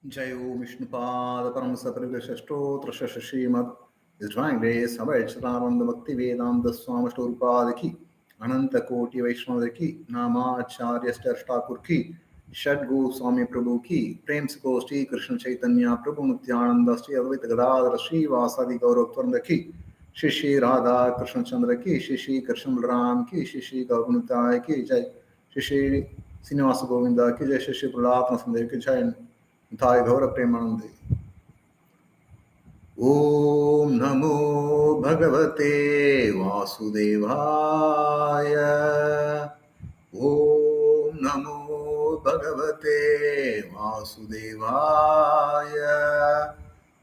Jayo Vishnupad Paramasaparivrishashtotra Shashimad His Divine Grace Abhayacharanda Bhakti Vedanta Swami Shtorupad Ki Ananta Koti Vaishnava Ki Nama Acharya Thakur Ki Shadgu Swami Prabhu Ki Prem Kosti Krishna Chaitanya Prabhu Nityananda Sri Advaita Gadadhara Sri Vasadi Gaurav Ki Shri Shri Radha Krishna Chandra Ki Shri Shri Krishna Balram Ki Shri Shri Gauranitai Ki Jai Shri Shri Srinivasa Govinda Ki Jai Shri Shri Prahlad Nasandev Ki Jai Thai Gaura Premanande. Om Namo Bhagavate Vasudevaya. Om Namo Bhagavate Vasudevaya.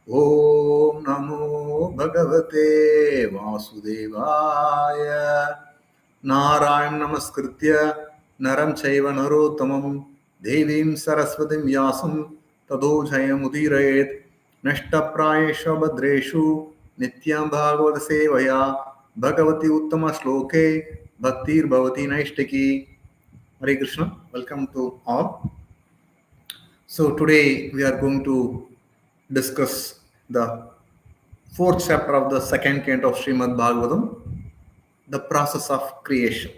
Om Namo Bhagavate Vasudevaya. Narayan Namaskritya Naram Chaiva Narottamam Devim Saraswatim Vyasam Tado Jayamudiraet Nashtaprayesha Badreshu Nityam Bhagavad Sevaya Bhagavati Uttama Shloke Bhaktir Bhavati Naishtaki. Hare Krishna, welcome to all. So today we are going to discuss the fourth chapter of the second canto of Srimad Bhagavatam, the process of creation.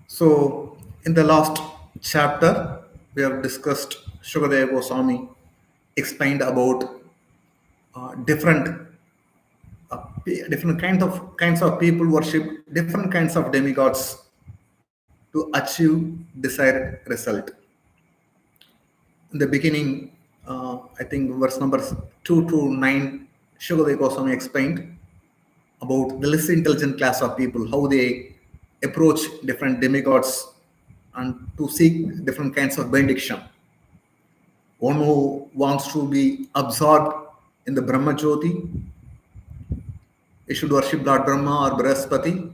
So in the last chapter, we have discussed Shukadeva Goswami explained about different kinds of people worship different kinds of demigods to achieve desired result. In the beginning, I think verse numbers 2 to 9, Shukadeva Goswami explained about the less intelligent class of people, how they approach different demigods and to seek different kinds of benediction. One who wants to be absorbed in the Brahma Jyoti, he should worship Lord Brahma or Brihaspati.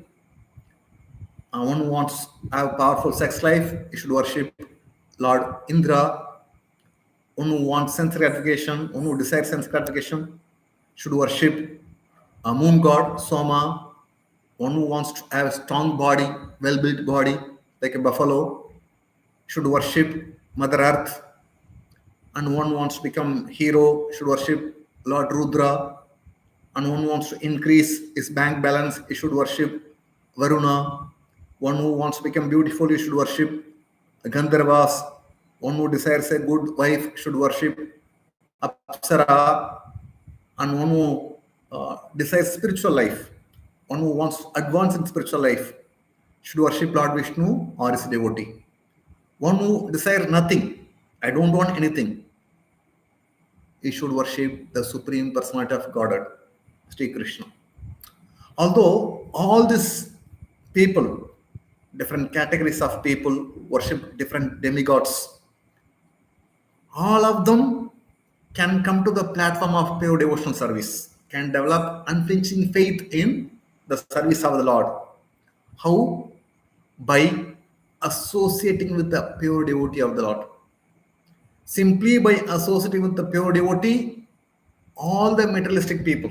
One who wants to have powerful sex life, he should worship Lord Indra. One who wants sense gratification, one who desires sense gratification, should worship a moon god, Soma. One who wants to have a strong body, well-built body, like a buffalo, should worship Mother Earth. And one wants to become hero, should worship Lord Rudra. And one wants to increase his bank balance, he should worship Varuna. One who wants to become beautiful, he should worship Gandharvas. One who desires a good wife should worship Apsara. And one who desires spiritual life, one who wants to advance in spiritual life, should worship Lord Vishnu or his devotee. One who desires nothing, I don't want anything, he should worship the Supreme Personality of Godhead, Sri Krishna. Although all these people, different categories of people, worship different demigods, all of them can come to the platform of pure devotional service, can develop unflinching faith in the service of the Lord. How? By associating with the pure devotee of the Lord. Simply by associating with the pure devotee, all the materialistic people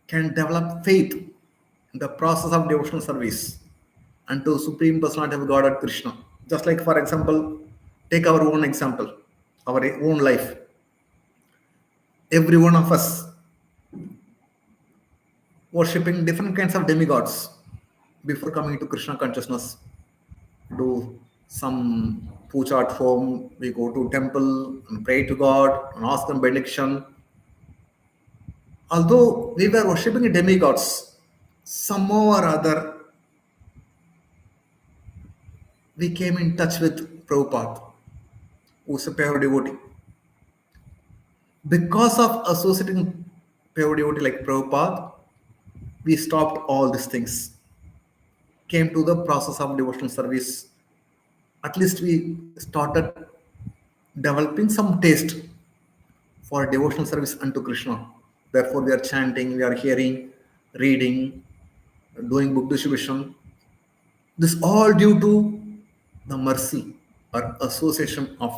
can develop faith in the process of devotional service unto Supreme Personality of Godhead Krishna. Just like, for example, take our own example, our own life. Every one of us worshipping different kinds of demigods before coming to Krishna consciousness. Do some puja at home, we go to temple and pray to God and ask them benediction. Although we were worshipping demigods, somehow or other we came in touch with Prabhupada, who is a pure devotee. Because of associating pure devotee like Prabhupada, we stopped all these things, came to the process of devotional service. At least we started developing some taste for devotional service unto Krishna. Therefore, we are chanting, we are hearing, reading, doing book distribution. This all due to the mercy or association of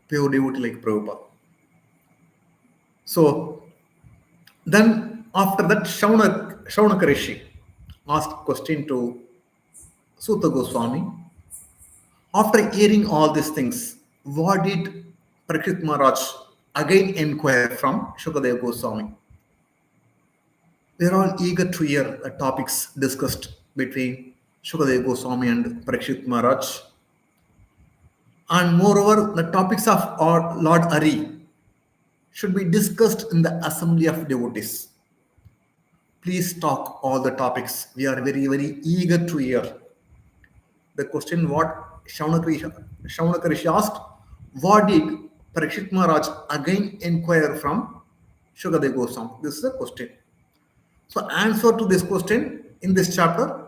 pure devotee like Prabhupada. So then after that, Shaunaka Rishi asked question to Sutta Goswami. After hearing all these things, what did Parikshit Maharaj again inquire from Shukadeva Goswami? We are all eager to hear the topics discussed between Shukadeva Goswami and Parikshit Maharaj. And moreover, the topics of our Lord Hari should be discussed in the assembly of devotees. Please talk all the topics. We are very, very eager to hear. The question what Shaunaka Rishi asked, what did Parikshit Maharaj again inquire from Shukadeva Goswami? This is the question. So answer to this question in this chapter,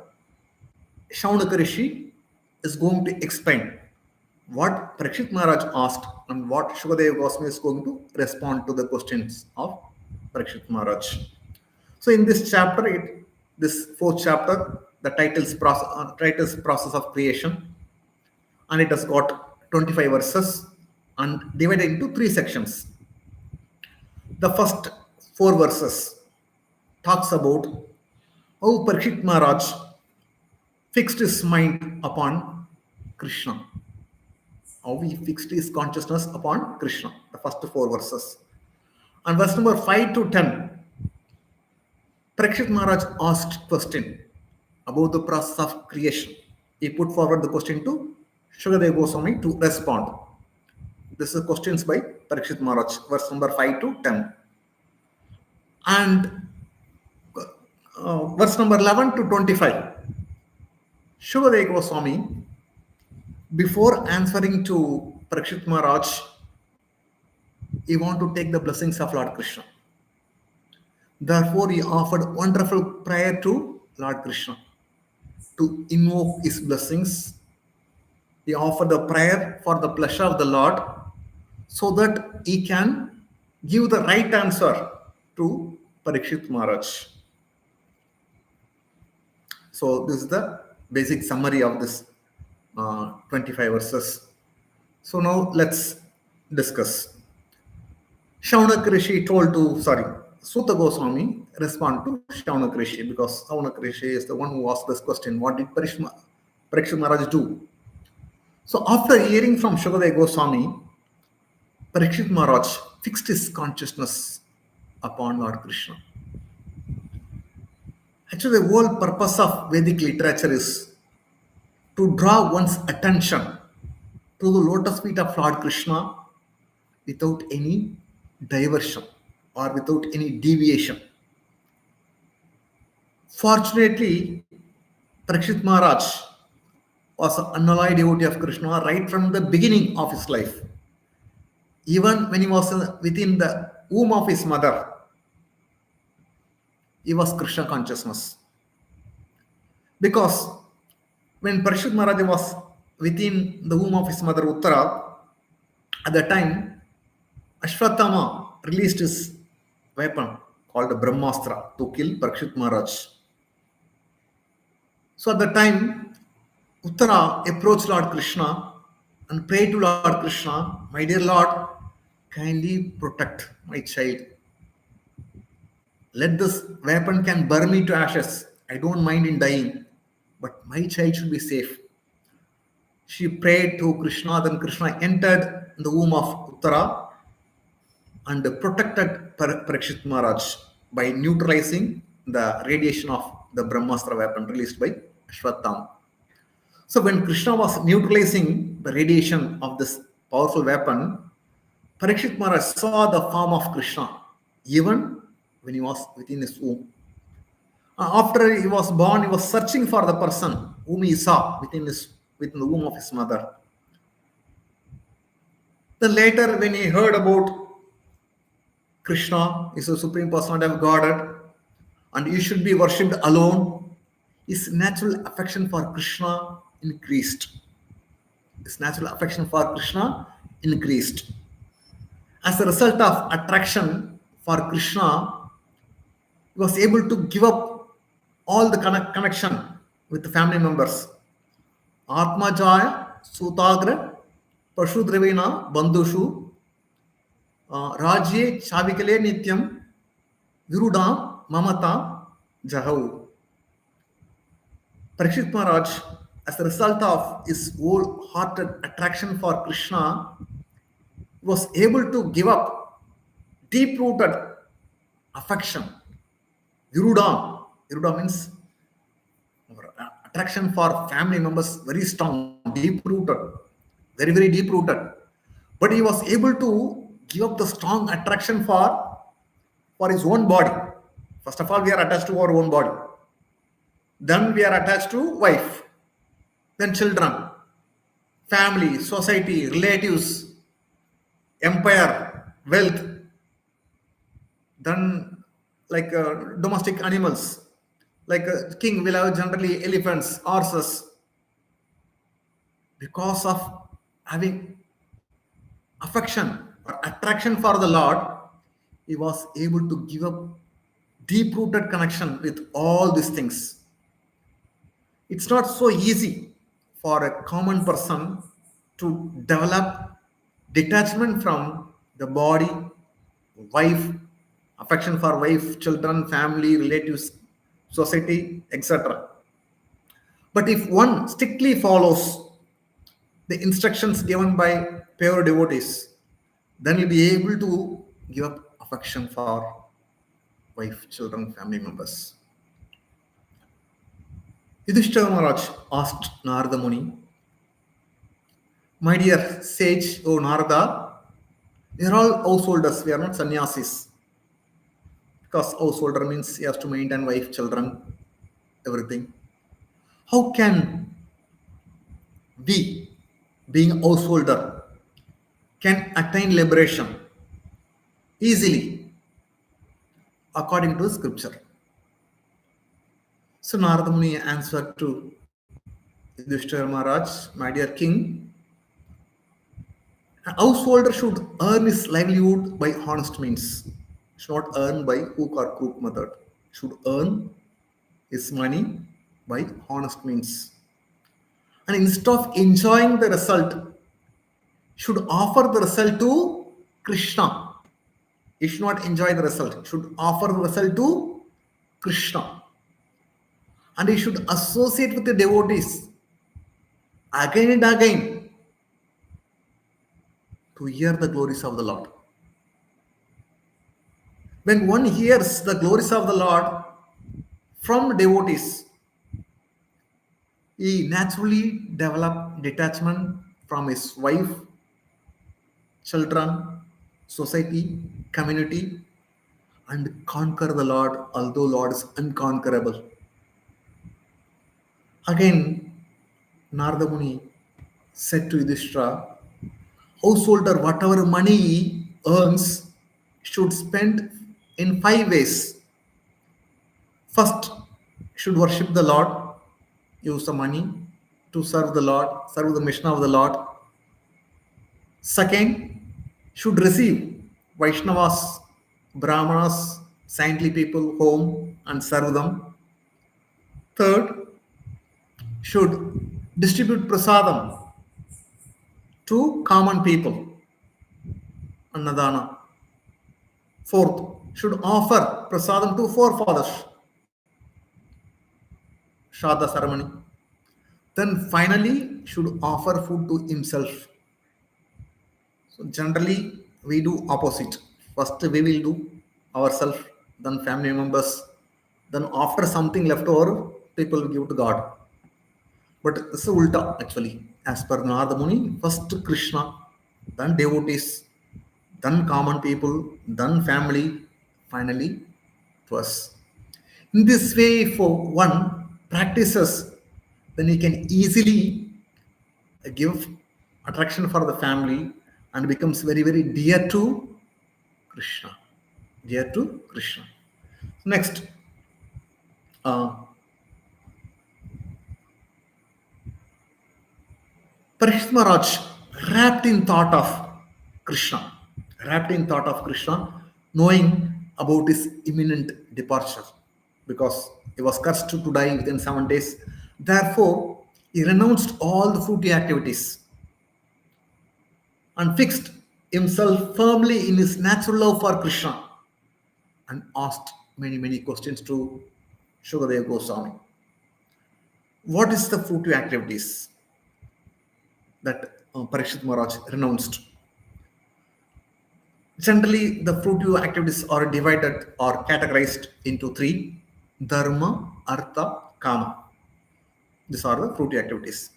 Shaunaka Rishi is going to explain what Parikshit Maharaj asked and what Shukadeva Goswami is going to respond to the questions of Parikshit Maharaj. So in this chapter, this fourth chapter, the title's process of creation, and it has got 25 verses and divided into three sections. The first four verses talks about how Parikshit Maharaj fixed his mind upon Krishna. How he fixed his consciousness upon Krishna. The first four verses. And verse number 5 to 10, Parikshit Maharaj asked question about the process of creation. He put forward the question to Shukadeva Goswami to respond. This is questions by Parikshit Maharaj, verse number 5 to 10. And verse number 11 to 25, Shukadeva Goswami, before answering to Parikshit Maharaj, he wanted to take the blessings of Lord Krishna. Therefore, he offered wonderful prayer to Lord Krishna to invoke his blessings. He offered the prayer for the pleasure of the Lord so that he can give the right answer to Parikshit Maharaj. So this is the basic summary of this 25 verses. So now let's discuss. Shaunaka Rishi Suta Goswami respond to Shaunaka Rishi, because Shaunaka Rishi is the one who asked this question, what did Parikshit Maharaj do? So after hearing from Shukadeva Goswami, Parikshit Maharaj fixed his consciousness upon Lord Krishna. Actually, the whole purpose of Vedic literature is to draw one's attention to the lotus feet of Lord Krishna without any diversion or without any deviation. Fortunately, Parikshit Maharaj was an unalloyed devotee of Krishna right from the beginning of his life. Even when he was within the womb of his mother, he was Krishna consciousness. Because when Parikshit Maharaj was within the womb of his mother Uttara, at that time, Ashwatthama released his weapon called the Brahmastra to kill Parikshit Maharaj. So at the time, Uttara approached Lord Krishna and prayed to Lord Krishna, my dear Lord, kindly protect my child. Let this weapon can burn me to ashes. I don't mind in dying, but my child should be safe. She prayed to Krishna, then Krishna entered the womb of Uttara and protected Parikshit Maharaj by neutralizing the radiation of the Brahmastra weapon released by Ashwatthama. So when Krishna was neutralizing the radiation of this powerful weapon, Parikshit Maharaj saw the form of Krishna even when he was within his womb. After he was born, he was searching for the person whom he saw within the womb of his mother. Then later, when he heard about Krishna is the supreme personality of Godhead and he should be worshipped alone, his natural affection for Krishna increased. His natural affection for Krishna increased. As a result of attraction for Krishna, he was able to give up all the connection with the family members. Atmajaya Sutagra Pashudravina Bandhushu Rajye Chavikale Nityam Virudam Mamata Jahau. Parikshit Maharaj As a result of his wholehearted attraction for Krishna, he was able to give up deep rooted affection. Viruda. Viruda means attraction for family members, very strong, deep rooted, very, very deep rooted. But he was able to give up the strong attraction for his own body. First of all, we are attached to our own body. Then we are attached to wife, then children, family, society, relatives, empire, wealth, then like domestic animals. Like a king will have generally elephants, horses. Because of having affection or attraction for the Lord, he was able to give up deep rooted connection with all these things. It's not so easy for a common person to develop detachment from the body, wife, affection for wife, children, family, relatives, society, etc. But if one strictly follows the instructions given by pure devotees, then you'll be able to give up affection for wife, children, family members. Yudhishthira Maharaj asked Narada Muni, my dear sage, O Narada, we are all householders, we are not sannyasis. Because householder means he has to maintain wife, children, everything. How can we, being householder, can attain liberation easily according to scripture? So Narada Muni answered to Yudhishthira Maharaj, my dear king, a householder should earn his livelihood by honest means. Should not earn by hook or crook method. Should earn his money by honest means. And instead of enjoying the result, should offer the result to Krishna. He should not enjoy the result. Should offer the result to Krishna. And he should associate with the devotees again and again to hear the glories of the Lord. When one hears the glories of the Lord from devotees, he naturally develops detachment from his wife, children, society, community, and conquer the Lord, although Lord is unconquerable. Again, Narada Muni said to Yudhishthira, householder, whatever money he earns, should spend in 5 ways. First, should worship the Lord, use the money to serve the Lord, serve the mission of the Lord. Second, should receive Vaishnavas, Brahmanas, saintly people home and serve them. Third, should distribute prasadam to common people, Annadana. Fourth, should offer prasadam to forefathers, Shraddha ceremony. Then finally, should offer food to himself. So generally, we do opposite. First, we will do ourselves, then family members, then after something left over, people will give to God. But it's a ulta actually. As per Narada Muni, first Krishna, then devotees, then common people, then family, finally to us. In this way, if one practices, then he can easily give attraction for the family and becomes very, very dear to Krishna. Dear to Krishna. Next, uh, Parikshit Maharaj, wrapped in thought of Krishna, wrapped in thought of Krishna, knowing about his imminent departure, because he was cursed to die within 7 days. Therefore, he renounced all the fruity activities and fixed himself firmly in his natural love for Krishna and asked many, many questions to Shukadeva Goswami. What is the fruitive activities that Parikshit Maharaj renounced? Generally, the fruitive activities are divided or categorized into three: dharma, artha, kama. These are the fruitive activities.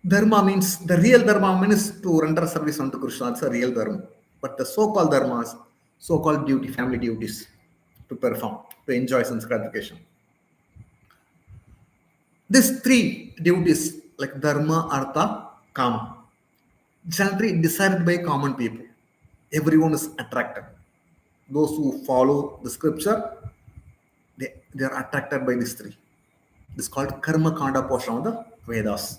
Dharma means the real dharma means to render service unto Krishna. It's a real dharma. But the so-called dharmas, so-called duty, family duties to perform, to enjoy sense gratification. These three duties like dharma, artha, kama, generally decided by common people. Everyone is attracted. Those who follow the scripture, they are attracted by these three. This is called karma kanda portion of the Vedas.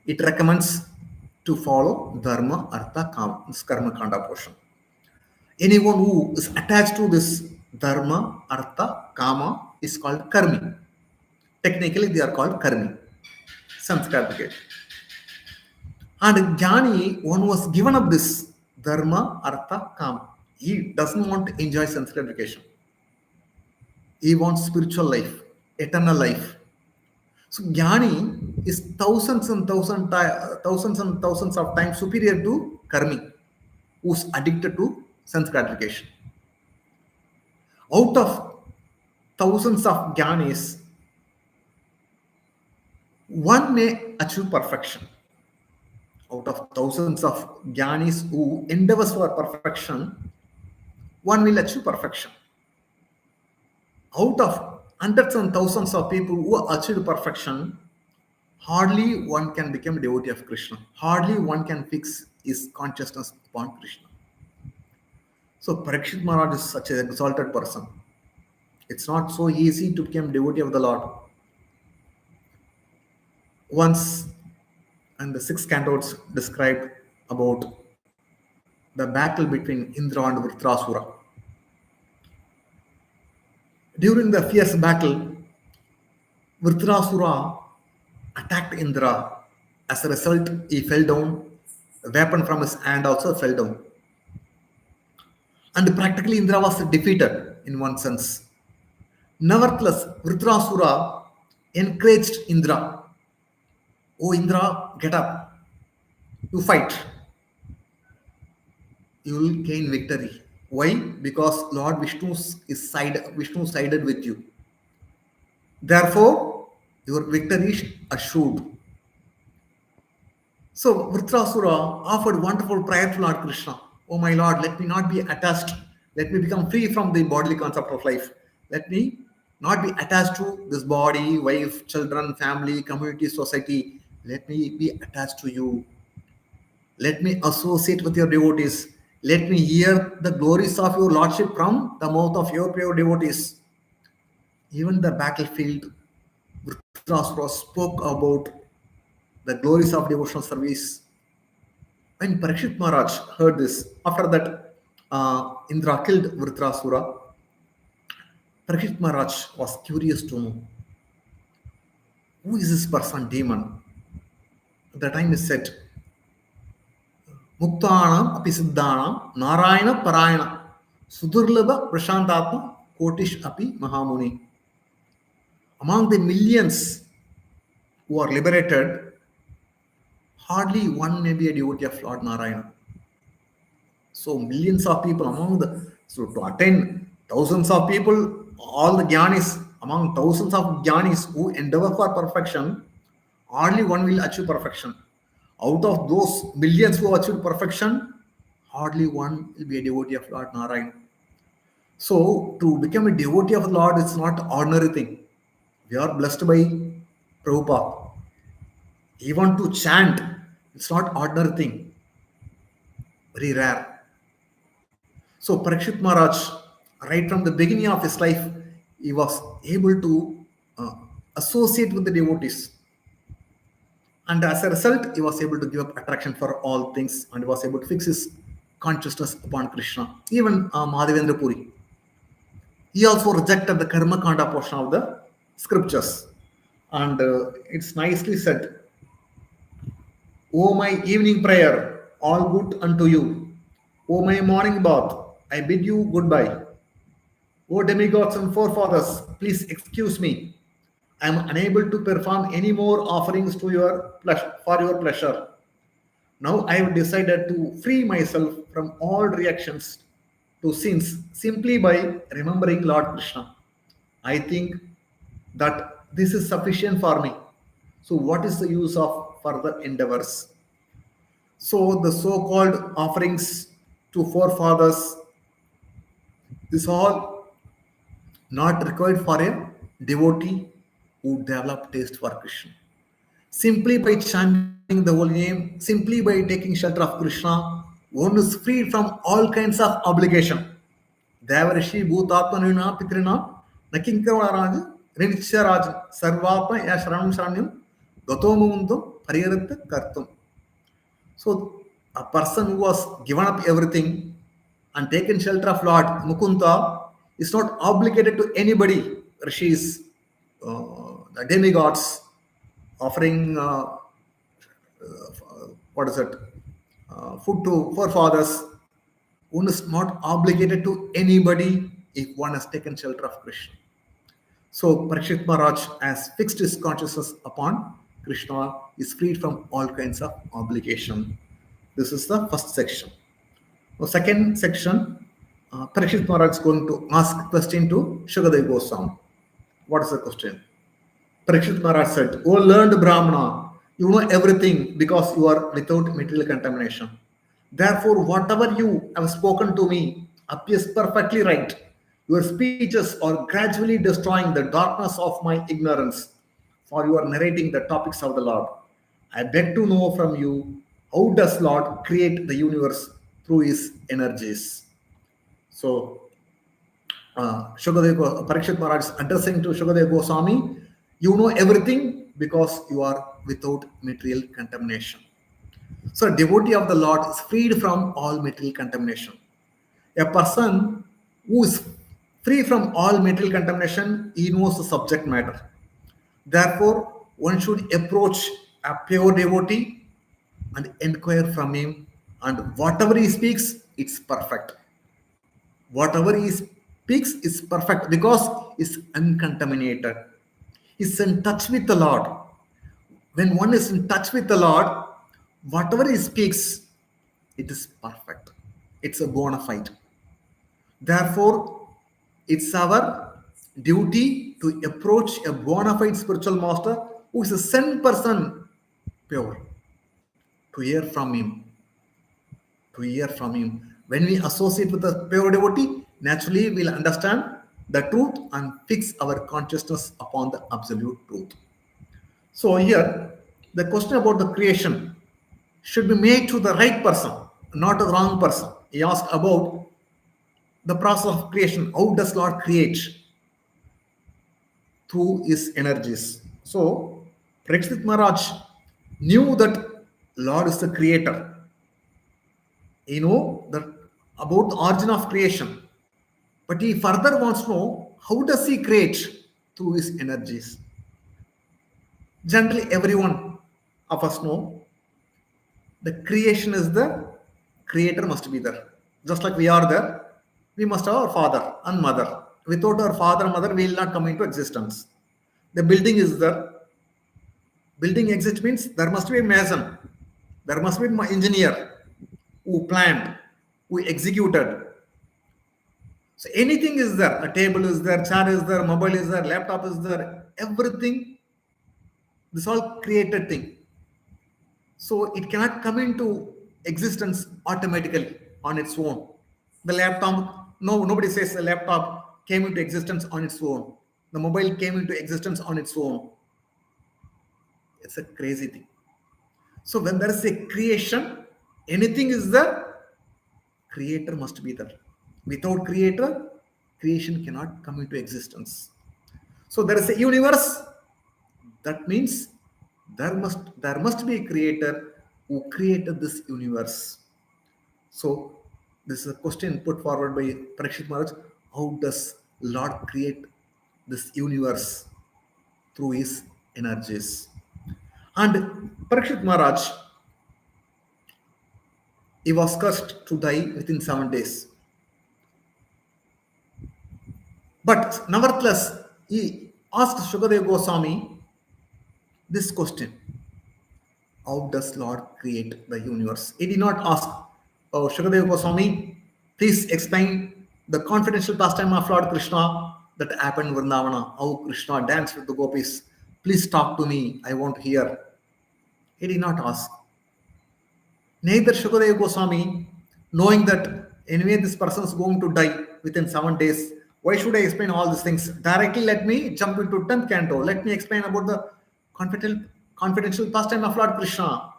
It recommends to follow dharma, artha, kama, this karma kanda portion. Anyone who is attached to this dharma, artha, kama is called karmi. Technically, they are called karmi. Sanskrit. And Jnani, one was given up this dharma, artha, kama. He doesn't want to enjoy sense gratification. He wants spiritual life, eternal life. So Jnani is thousands and thousands of times superior to karmi, who's addicted to sense gratification. Out of thousands of Jnanis, one may achieve perfection. Out of thousands of Jnanis who endeavors for perfection, one will achieve perfection. Out of hundreds and thousands of people who achieve perfection, hardly one can become a devotee of Krishna. Hardly one can fix his consciousness upon Krishna. So Parikshit Maharaj is such an exalted person. It's not so easy to become devotee of the Lord. Once, and the six cantos described about the battle between Indra and Vritrasura. During the fierce battle, Vritrasura attacked Indra. As a result, he fell down. A weapon from his hand also fell down. And practically Indra was defeated in one sense. Nevertheless, Vritrasura encouraged Indra. Oh Indra, get up. You fight. You will gain victory. Why? Because Lord Vishnu sided with you. Therefore, your victory is assured. So Vritrasura offered wonderful prayer to Lord Krishna. Oh my Lord, let me not be attached. Let me become free from the bodily concept of life. Let me not be attached to this body, wife, children, family, community, society. Let me be attached to you. Let me associate with your devotees. Let me hear the glories of your Lordship from the mouth of your pure devotees. Even the battlefield, Vritrasura spoke about the glories of devotional service. When Parikshit Maharaj heard this, after that Indra killed Vritrasura, Parikshit Maharaj was curious to know who is this person, demon. At the time he said, Muktanam api siddhanam Narayana Parayana Sudurlabha Prashantatma Kotish api Mahamuni. Among the millions who are liberated, hardly one may be a devotee of Lord Narayana. So millions of people so to attain thousands of people, all the Jnanis, among thousands of Jnanis who endeavor for perfection, hardly one will achieve perfection. Out of those millions who achieve perfection, hardly one will be a devotee of Lord Narayana. So to become a devotee of the Lord is not ordinary thing. We are blessed by Prabhupada. Even to chant, it's not ordinary thing. Very rare. So Parikshit Maharaj, right from the beginning of his life, he was able to associate with the devotees. And as a result, he was able to give up attraction for all things and was able to fix his consciousness upon Krishna. Even Madhavendra Puri, he also rejected the Karma Kanda portion of the scriptures. And it's nicely said, O my evening prayer, all good unto you. O my morning bath, I bid you goodbye. O demigods and forefathers, please excuse me. I am unable to perform any more offerings to your for your pleasure. Now I have decided to free myself from all reactions to sins simply by remembering Lord Krishna. I think that this is sufficient for me. So, what is the use of further endeavors? So, the so called offerings to forefathers is all not required for a devotee who develop taste for Krishna. Simply by chanting the holy name, simply by taking shelter of Krishna, one is freed from all kinds of obligation. Devarishi Bhutatmanina Pitrina Nakinkaraj Rinicharajan Sarvapa Yashranam Shanyam Gatomundum Pariyarat Kartum. So a person who was given up everything and taken shelter of Lord Mukunda is not obligated to anybody. Rishis, the demigods, offering what is it? Food to forefathers. One is not obligated to anybody if one has taken shelter of Krishna. So Parikshit Maharaj has fixed his consciousness upon Krishna, is freed from all kinds of obligation. This is the first section. The second section, Parikshit Maharaj is going to ask question to Shukadeva Goswami. What is the question? Parikshit Maharaj said, "O learned Brahmana, you know everything because you are without material contamination. Therefore, whatever you have spoken to me appears perfectly right. Your speeches are gradually destroying the darkness of my ignorance, for you are narrating the topics of the Lord. I beg to know from you, how does Lord create the universe through his energies?" So Parikshit Maharaj is addressing to Shukadeva Goswami, you know everything because you are without material contamination. So, a devotee of the Lord is freed from all material contamination. A person who is free from all material contamination, he knows the subject matter. Therefore, one should approach a pure devotee and inquire from him, and whatever he speaks, it's perfect. Whatever he speaks is perfect because it's uncontaminated. He's in touch with the Lord. When one is in touch with the Lord, whatever he speaks, it is perfect. It's a bona fide. Therefore, it's our duty to approach a bona fide spiritual master who is a sent person pure, to hear from him, to hear from him. When we associate with a pure devotee, naturally we'll understand the truth and fix our consciousness upon the absolute truth. So here, the question about the creation should be made to the right person, not the wrong person. He asked about the process of creation. How does Lord create? Through his energies. So, Parikshit Maharaj knew that Lord is the creator. He know that about the origin of creation. But he further wants to know how does he create through his energies. Generally, everyone of us know the creation is the creator must be there. Just like we are there, we must have our father and mother. Without our father and mother, we will not come into existence. The building is there. Building exists means there must be a mason, there must be an engineer who planned, who executed. So anything is there. A table is there, chair is there, mobile is there, laptop is there. Everything, this all created thing. So it cannot come into existence automatically on its own. The laptop, no, nobody says the laptop came into existence on its own. The mobile came into existence on its own. It's a crazy thing. So when there is a creation, anything is there, creator must be there. Without creator, creation cannot come into existence. So there is a universe. That means there must be a creator who created this universe. So this is a question put forward by Parikshit Maharaj. How does Lord create this universe through his energies? And Parikshit Maharaj, he was cursed to die within 7 days. But nevertheless, asked Shukadeva Goswami this question: how does Lord create the universe? He did not ask, oh, Shukadeva Goswami, please explain the confidential pastime of Lord Krishna that happened in Vrindavana, how Krishna danced with the gopis. Please talk to me, I want to hear. He did not ask. Neither Shukadeva Goswami, knowing that anyway this person is going to die within 7 days, why should I explain all these things? Directly let me jump into 10th canto. Let me explain about the confidential pastime of Lord Krishna.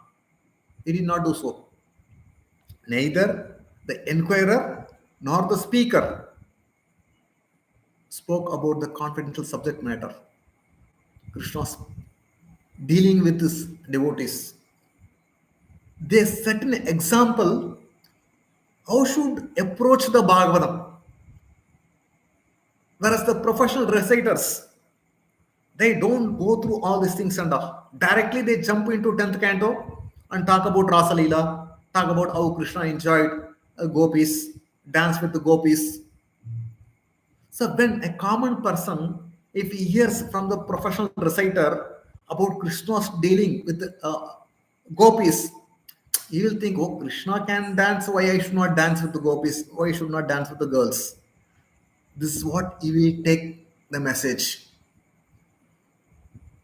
He did not do so. Neither the inquirer nor the speaker spoke about the confidential subject matter. Krishna's dealing with his devotees. They set an example how should approach the Bhagavatam. Whereas the professional reciters, they don't go through all these things and directly they jump into 10th canto and talk about Rasa Leela, talk about how Krishna enjoyed gopis, dance with the gopis. So when a common person, if he hears from the professional reciter about Krishna's dealing with gopis, he will think, oh, Krishna can dance, why I should not dance with the gopis, why I should not dance with the girls. This is what he will take the message.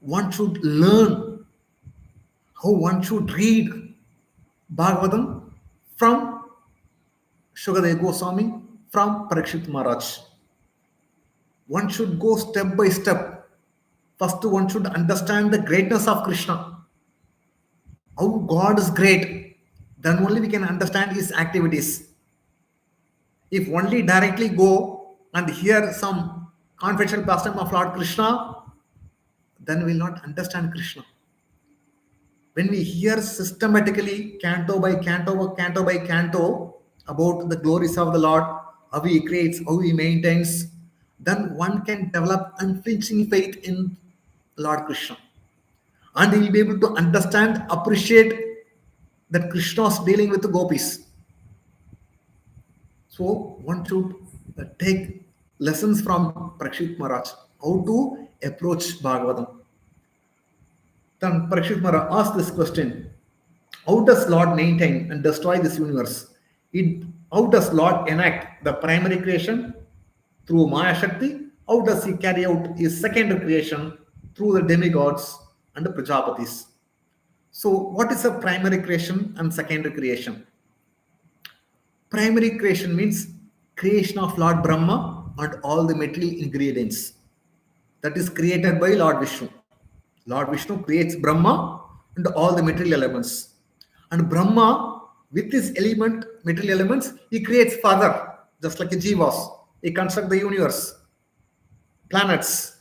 One should learn how one should read Bhagavatam from Shukadeva Goswami, from Parikshit Maharaj. One should go step by step. First, one should understand the greatness of Krishna. How God is great. Then only we can understand his activities. If only directly go and hear some confidential pastime of Lord Krishna, then we will not understand Krishna. When we hear systematically, canto by canto, about the glories of the Lord, how he creates, how he maintains, then one can develop unflinching faith in Lord Krishna. And he will be able to understand, appreciate that Krishna is dealing with the gopis. So one should take lessons from Parikshit Maharaj, how to approach Bhagavatam. Then Parikshit Maharaj asked this question: how does Lord maintain and destroy this universe? How does Lord enact the primary creation through Maya Shakti? How does he carry out his secondary creation through the demigods and the Prajapatis? So, what is a primary creation and secondary creation? Primary creation means creation of Lord Brahma and all the material ingredients. That is created by Lord Vishnu. Lord Vishnu creates Brahma and all the material elements. And Brahma, with his material elements, he creates further, just like a Jivas. He constructs the universe, planets,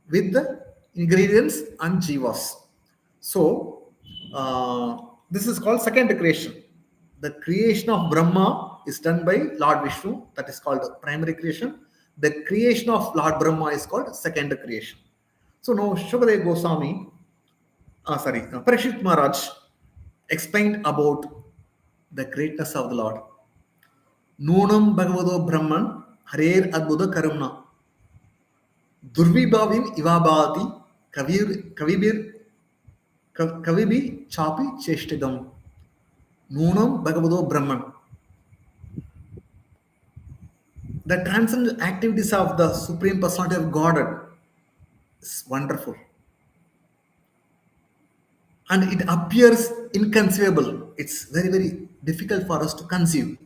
with the ingredients and Jivas. So, this is called second creation. The creation of Brahma is done by Lord Vishnu, that is called primary creation. The creation of Lord Brahma is called second creation. So now Shukadeva Goswami, Parikshit Maharaj explained about the greatness of the Lord. Nunam Bhagavado Brahman Hare Adbuddha Karumna Durvibhavim Ivabhati Kavibi Chapi Cheshtidam. Nunam Bhagavado Brahman. The transcendental activities of the Supreme Personality of Godhead is wonderful. And it appears inconceivable. It's very, very difficult for us to conceive.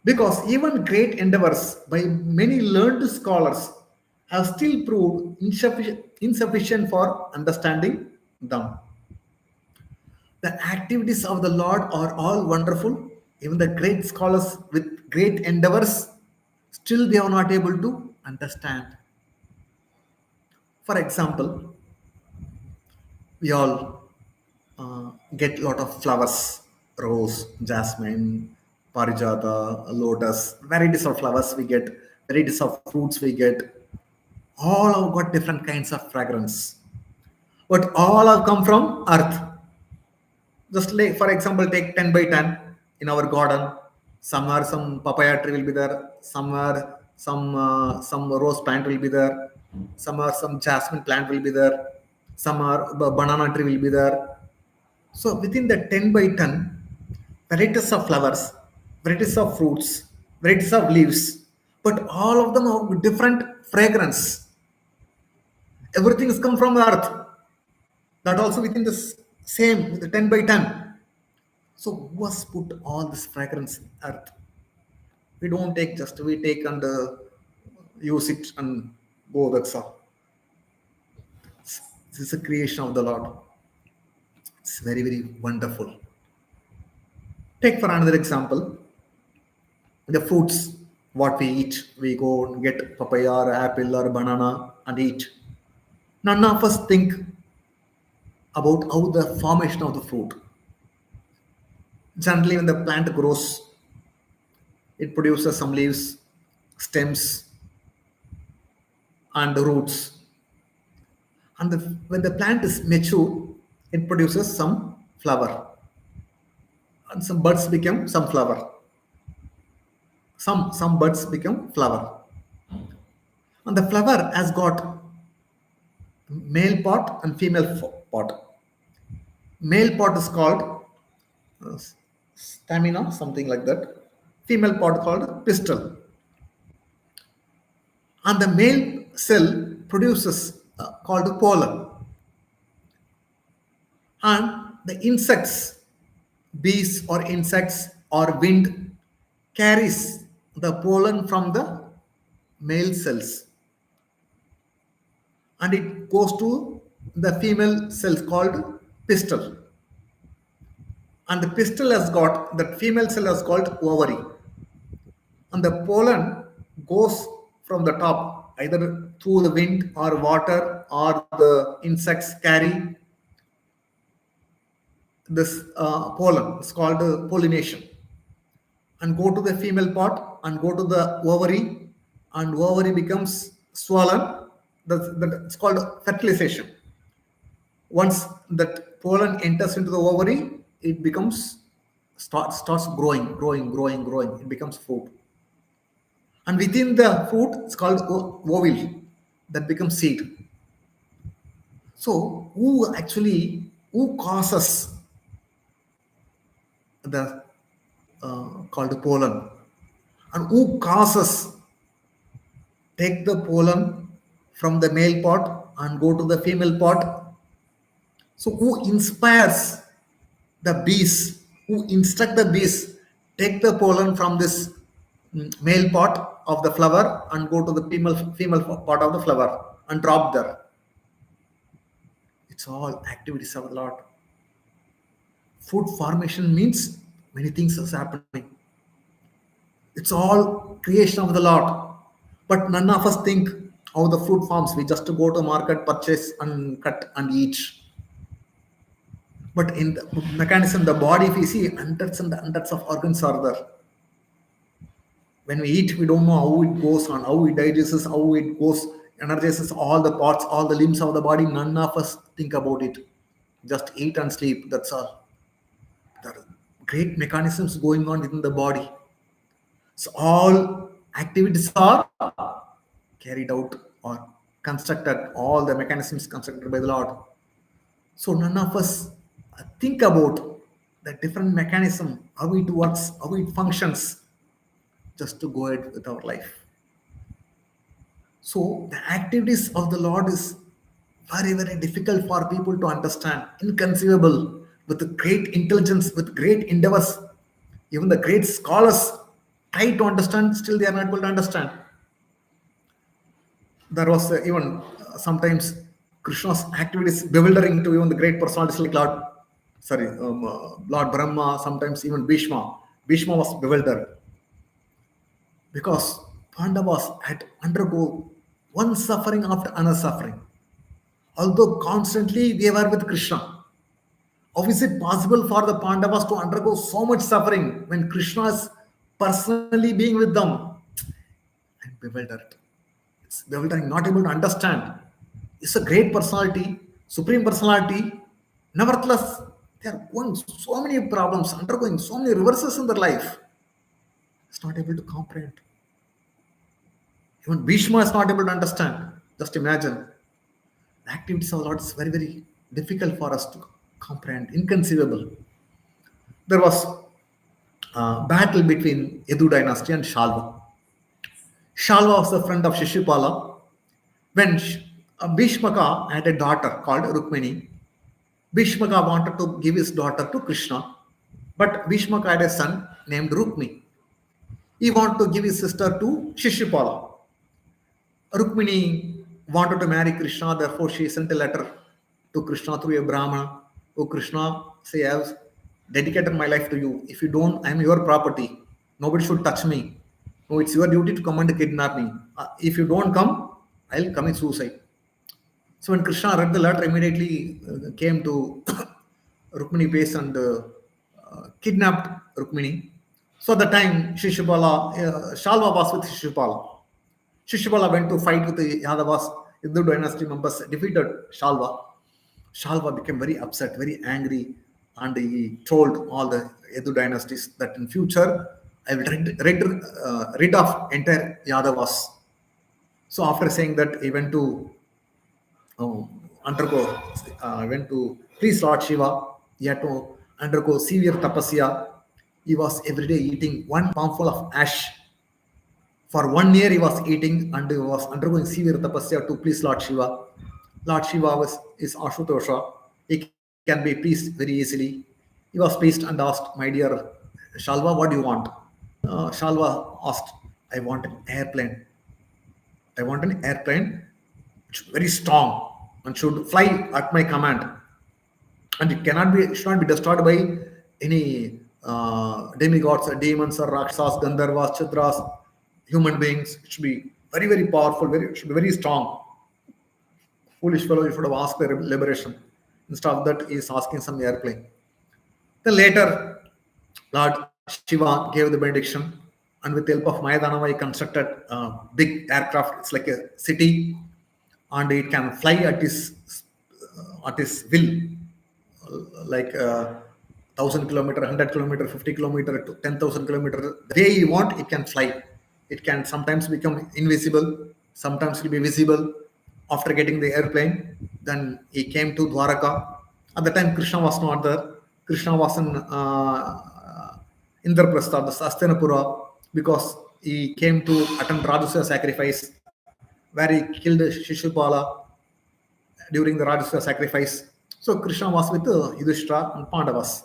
Because even great endeavors by many learned scholars have still proved insufficient for understanding them. The activities of the Lord are all wonderful. Even the great scholars with great endeavors, still they are not able to understand. For example, we all get a lot of flowers: rose, jasmine, parijata, lotus, varieties of flowers we get, varieties of fruits we get. All have got different kinds of fragrance, but all have come from earth. Just like, for example, take 10 by 10 in our garden. Somewhere some papaya tree will be there, somewhere some rose plant will be there, Some are some jasmine plant will be there. Some are banana tree will be there. So within the 10 by 10, varieties of flowers, varieties of fruits, varieties of leaves, but all of them have different fragrance. Everything is come from the earth. That also within this same the 10 by 10. So who has put all this fragrance in earth? We don't take just we take and use it and go. That's all. This is a creation of the Lord. It's very very wonderful. Take for another example, the fruits what we eat. We go and get papaya or apple or banana and eat. None of us think about how the formation of the fruit. Generally, when the plant grows, it produces some leaves, stems, and roots. And when the plant is mature, it produces some flower, and some buds become some flower. Some buds become flower, and the flower has got male part and female part. Male part is called uh, stamina, something like that. Female part called pistil, and the male cell produces called pollen, and the insects, bees or insects or wind carries the pollen from the male cells and it goes to the female cells called pistil, and the pistil has got that female cell has called ovary, and the pollen goes from the top either through the wind or water or the insects carry this pollen. It's called pollination, and go to the female part and go to the ovary, and ovary becomes swollen. It's called fertilization. Once that pollen enters into the ovary, it becomes starts growing. It becomes fruit, and within the fruit, it's called ovule. That becomes seed. So, who causes the called pollen, and who causes take the pollen from the male pot and go to the female pot? So who inspires the bees, who instruct the bees take the pollen from this male pot of the flower and go to the female part of the flower and drop there? It's all activities of the Lord. Food formation means many things is happening. It's all creation of the Lord. But none of us think how the fruit forms. We just go to market, purchase and cut and eat. But in the mechanism, the body, if we see hundreds and hundreds of organs are there. When we eat, we don't know how it goes on, how it digests, how it goes, energizes all the parts, all the limbs of the body. None of us think about it. Just eat and sleep. That's all. There are great mechanisms going on within the body. So all activities are carried out or constructed. All the mechanisms constructed by the Lord. So none of us think about the different mechanism, how it works, how it functions, just to go ahead with our life. So the activities of the Lord is very, very difficult for people to understand, inconceivable, with great intelligence, with great endeavors. Even the great scholars try to understand, still they are not able to understand. There was even sometimes Krishna's activities bewildering to even the great personalities like Lord Brahma, sometimes even Bhishma. Bhishma was bewildered because Pandavas had undergo one suffering after another suffering. Although constantly they were with Krishna, how is it possible for the Pandavas to undergo so much suffering when Krishna is personally being with them? I'm bewildered. It's bewildering, not able to understand. It's a great personality, supreme personality. Nevertheless, they are going so many problems, undergoing so many reverses in their life. It's not able to comprehend. Even Bhishma is not able to understand. Just imagine the activities of Lord is very, very difficult for us to comprehend, inconceivable. There was a battle between Yadu dynasty and Shalva. Shalva was the friend of Shishupala. When Bhishmaka had a daughter called Rukmini, Bhishmaka wanted to give his daughter to Krishna, but Bhishmaka had a son named Rukmi. He wanted to give his sister to Shishupala. Rukmini wanted to marry Krishna, therefore she sent a letter to Krishna through a Brahmana. Oh Krishna, say I have dedicated my life to you. If you don't, I am your property. Nobody should touch me. No, it's your duty to come and kidnap me. If you don't come, I'll commit suicide. So when Krishna read the letter, immediately came to Rukmini base and kidnapped Rukmini. So at the time, Shalva was with Shishupala. Shishupala went to fight with the Yadavas. Hindu dynasty members defeated Shalva. Shalva became very upset, very angry, and he told all the Yadu dynasties that in future I will rid of entire Yadavas. So after saying that, he went to undergo, went to please Lord Shiva. He had to undergo severe tapasya. He was every day eating one palmful of ash. For 1 year, he was eating and he was undergoing severe tapasya to please Lord Shiva. Lord Shiva is Ashutosha. He can be pleased very easily. He was pleased and asked, my dear Shalva, what do you want? Shalva asked, I want an airplane. I want an airplane which is very strong and should fly at my command. And it should not be destroyed by any demigods or demons or rakshas, gandharvas, chitras, human beings. It should be very, very powerful, it should be very strong. Foolish fellow, you should have asked for liberation. Instead of that, he is asking some airplane. Then later, Lord Shiva gave the benediction, and with the help of Mayadanava, he constructed a big aircraft. It's like a city, and it can fly at his will, like 1,000 kilometer, 100 kilometer, 50 kilometer to 10,000 kilometer. The way you want, it can fly. It can sometimes become invisible, sometimes it will be visible. After getting the airplane, then he came to Dwaraka. At the time, Krishna was not there. Krishna was in Indraprastha, the Hastinapura, because he came to attend Rajasya sacrifice, where he killed Shishupala during the Rajasya sacrifice. So Krishna was with Yudhishthira and Pandavas.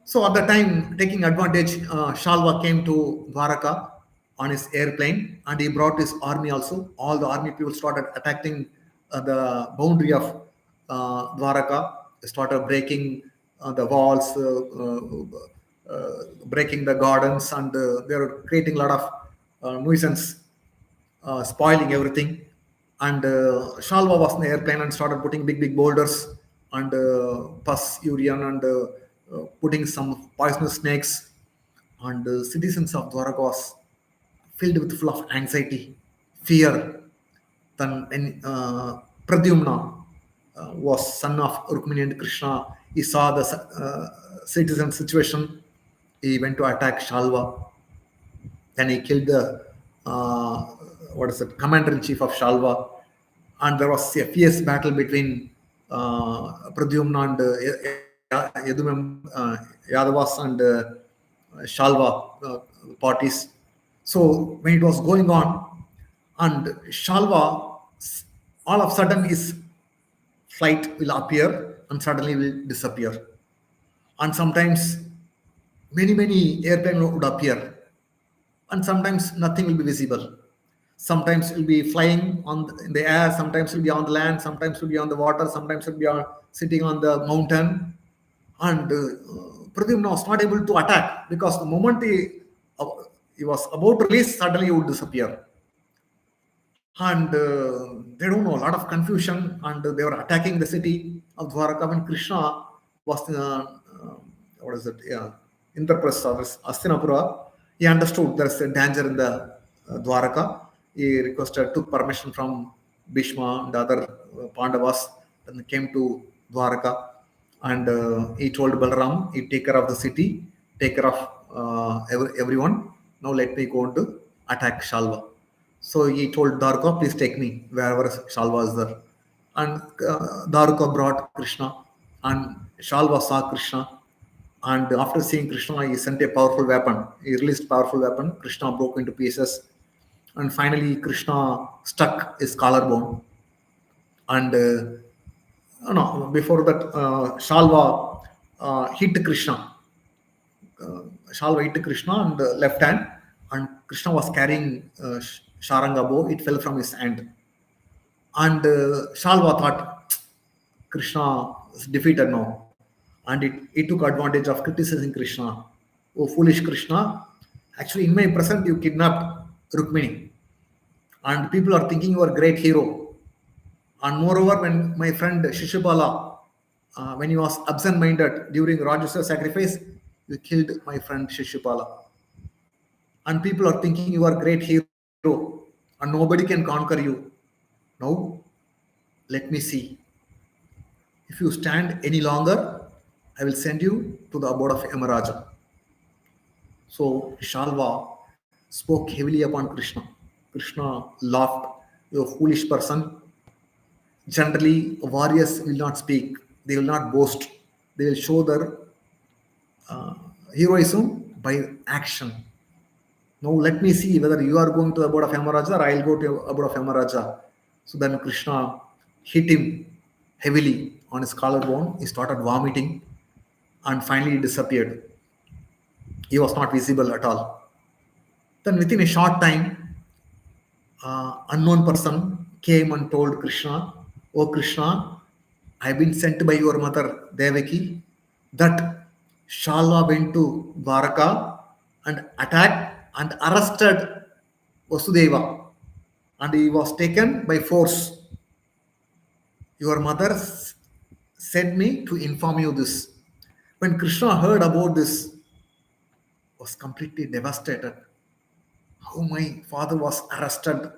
So at the time, taking advantage, Shalva came to Dwaraka on his airplane, and he brought his army also. All the army people started attacking the boundary of Dwaraka. They started breaking the walls, breaking the gardens, and they were creating a lot of nuisance, spoiling everything. And Shalva was in the airplane and started putting big, big boulders and pus, urine, and putting some poisonous snakes. And citizens of Dwaraka was filled with full of anxiety, fear. Then when Pradyumna was son of Rukmini and Krishna, he saw the citizen situation. He went to attack Shalva. Then he killed the commander in chief of Shalva, and there was a fierce battle between Pradyumna and Yadavas and Shalva parties. So when it was going on, and Shalva, all of a sudden his flight will appear and suddenly will disappear. And sometimes many airplanes would appear, and sometimes nothing will be visible. Sometimes it will be flying in the air, sometimes it will be on the land, sometimes it will be on the water, sometimes it will be sitting on the mountain. And Pradyumna was not able to attack, because the moment he was about to release, suddenly he would disappear. And they don't know, a lot of confusion, and they were attacking the city of Dwaraka. When Krishna was in Indraprastha, Hastinapura, he understood there is a danger in the Dwaraka. He took permission from Bhishma and other Pandavas, and came to Dwaraka, and he told Balaram, he take care of the city, take care of everyone. Now let me go on to attack Shalva. So he told Daruka, please take me wherever Shalva is there. And Daruka brought Krishna, and Shalva saw Krishna. And after seeing Krishna, he sent a powerful weapon. He released powerful weapon. Krishna broke into pieces, and finally Krishna stuck his collarbone. And no, before that, Shalva hit Krishna. Shalva hit Krishna on the left hand, and Krishna was carrying Sharanga bow. It fell from his hand, and Shalva thought Krishna is defeated now, and it took advantage of criticizing Krishna. Oh, foolish Krishna! Actually, in my present, you kidnapped Rukmini, and people are thinking you are a great hero. And moreover, when my friend Shishupala, when he was absent-minded during Rajasa sacrifice, you killed my friend Shishupala. And people are thinking you are a great hero, and nobody can conquer you. Now, let me see. If you stand any longer, I will send you to the abode of Yamaraja. So Shalva spoke heavily upon Krishna. Krishna laughed. You foolish person. Generally, warriors will not speak. They will not boast. They will show their heroism by action. Now let me see whether you are going to the abode of Yamaraja or I will go to the abode of Yamaraja. So then Krishna hit him heavily on his collarbone. He started vomiting and finally he disappeared. He was not visible at all. Then within a short time, unknown person came and told Krishna, "Oh Krishna, I have been sent by your mother Devaki that Shalva went to Dwaraka and attacked and arrested Vasudeva, and he was taken by force. Your mother sent me to inform you this." When Krishna heard about this, was completely devastated. How my father was arrested.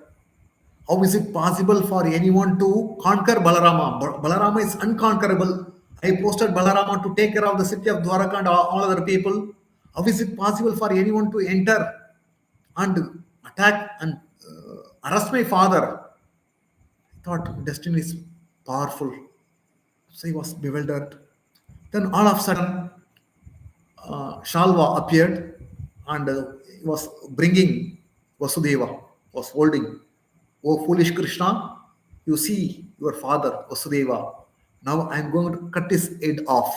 How is it possible for anyone to conquer Balarama? Balarama is unconquerable. I posted Balarama to take care of the city of Dwaraka and all other people. How is it possible for anyone to enter and attack and arrest my father? I thought destiny is powerful. So he was bewildered. Then all of a sudden, Shalva appeared and was bringing Vasudeva, was holding. Oh, foolish Krishna, you see your father, Vasudeva. Now I am going to cut his head off.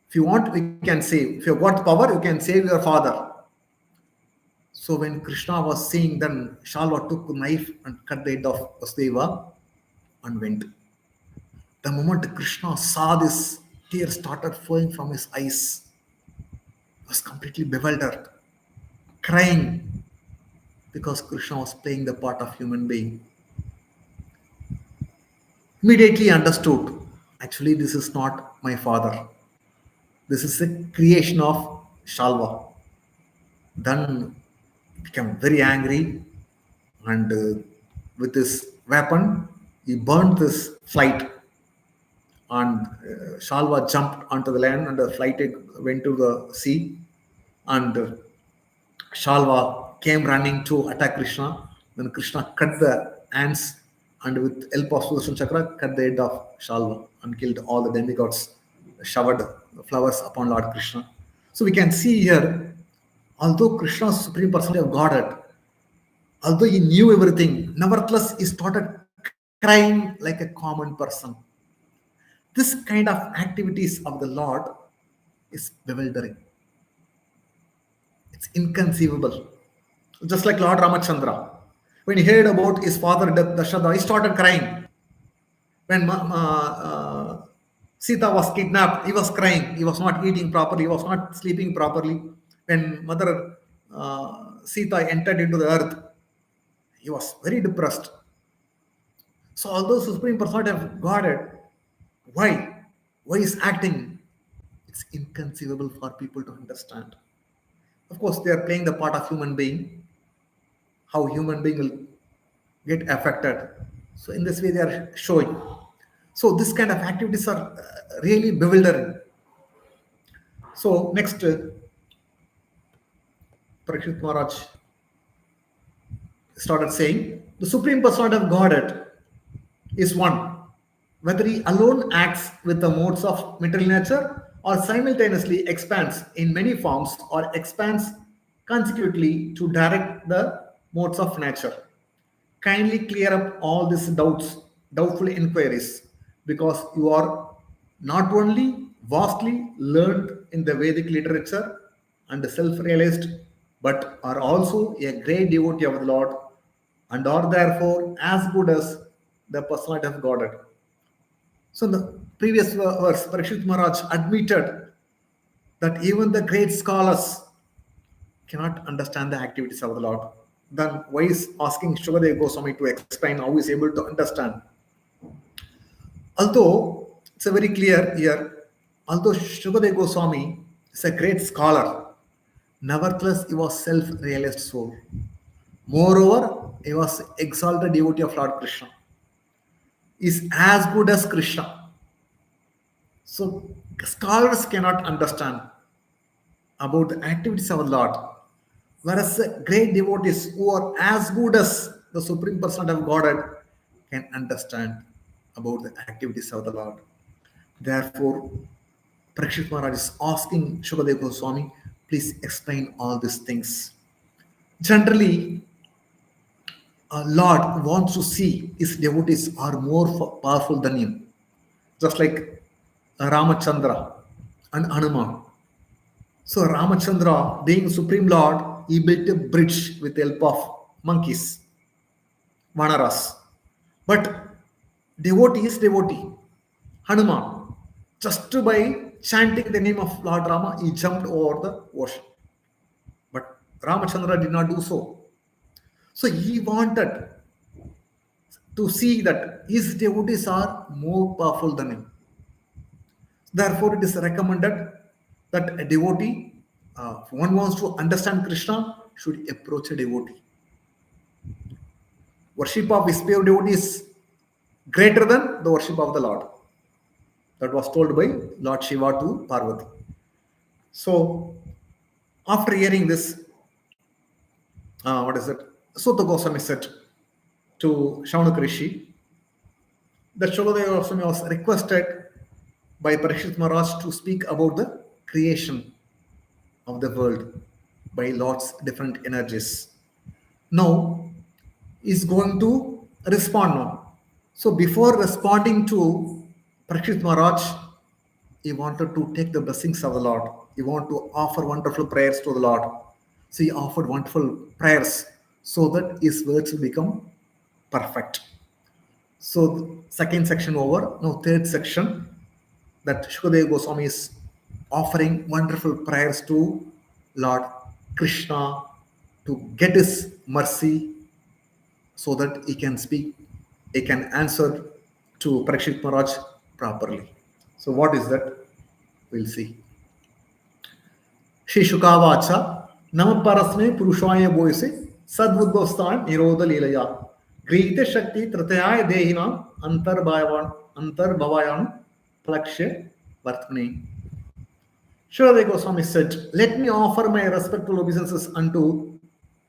If you want, we can save. If you have got power, you can save your father. So when Krishna was seeing, then Shalva took a knife and cut the head of Vasudeva and went. The moment Krishna saw this, tears started flowing from his eyes. He was completely bewildered, crying because Krishna was playing the part of human being. Immediately understood, actually this is not my father. This is a creation of Shalva. Then he became very angry and with his weapon he burned this flight, and Shalva jumped onto the land and the flight went to the sea, and Shalva came running to attack Krishna. Then Krishna cut the ants and with help of Sudarshan Chakra cut the head of Shalva and killed all the demigods, showered flowers upon Lord Krishna. So we can see here, although Krishna's supreme personality of Godhead, although he knew everything, nevertheless he started crying like a common person. This kind of activities of the Lord is bewildering. It's inconceivable. Just like Lord Ramachandra. When he heard about his father Dasharatha, he started crying. When Sita was kidnapped, he was crying. He was not eating properly. He was not sleeping properly. When Mother Sita entered into the earth, he was very depressed. So, although Supreme Personality of Godhead, why? Why is acting? It's inconceivable for people to understand. Of course, they are playing the part of human being. How human being will get affected. So, in this way, they are showing. So, this kind of activities are really bewildering. So, next, Parikshit Maharaj started saying, the Supreme Personality of Godhead is one. Whether he alone acts with the modes of material nature or simultaneously expands in many forms or expands consecutively to direct the modes of nature. Kindly clear up all these doubts, doubtful inquiries, because you are not only vastly learned in the Vedic literature and self realized, but are also a great devotee of the Lord and are therefore as good as the personality of Godhead. So, in the previous verse, Parikshit Maharaj admitted that even the great scholars cannot understand the activities of the Lord. Then why is asking Shukadev Goswami to explain how he is able to understand? Although it's a very clear here, although Shukadev Goswami is a great scholar, nevertheless he was self-realized soul. Moreover, he was exalted devotee of Lord Krishna. He is as good as Krishna. So scholars cannot understand about the activities of the Lord. Whereas the great devotees who are as good as the Supreme Personality of Godhead can understand about the activities of the Lord. Therefore, Parikshit Maharaj is asking Shukadeva Goswami, please explain all these things. Generally, Lord wants to see his devotees are more powerful than him. Just like Ramachandra and Hanuman. So Ramachandra, being Supreme Lord, he built a bridge with the help of monkeys, Vanaras. But devotee is devotee. Hanuman, just by chanting the name of Lord Rama, he jumped over the ocean. But Ramachandra did not do so. So he wanted to see that his devotees are more powerful than him. Therefore, it is recommended that a devotee, if one wants to understand Krishna, should approach a devotee. Worship of his pure devotee is greater than the worship of the Lord. That was told by Lord Shiva to Parvati. So, after hearing this, what is it? Sutta Goswami said to Shaunaka Rishi that Shukadeva Goswami was requested by Parikshit Maharaj to speak about the creation of the world by Lord's different energies. Now, is going to respond now. So, before responding to Parikshit Maharaj, he wanted to take the blessings of the Lord. He wanted to offer wonderful prayers to the Lord. So, he offered wonderful prayers so that his words will become perfect. So, second section over. Now, third section, that Shukadeva Goswami is offering wonderful prayers to Lord Krishna to get his mercy so that he can speak, he can answer to Parikshit Maharaj properly. So, what is that? We'll see. Shri Shukavacha, Nama Parasme Purushaya Boise, Sadvudvastan Nirodha Lilaya, Grita Shakti Trataya Dehina, Antar Bhavayan, Plakshe Vartmani. Shukadeva Goswami said, let me offer my respectful obeisances unto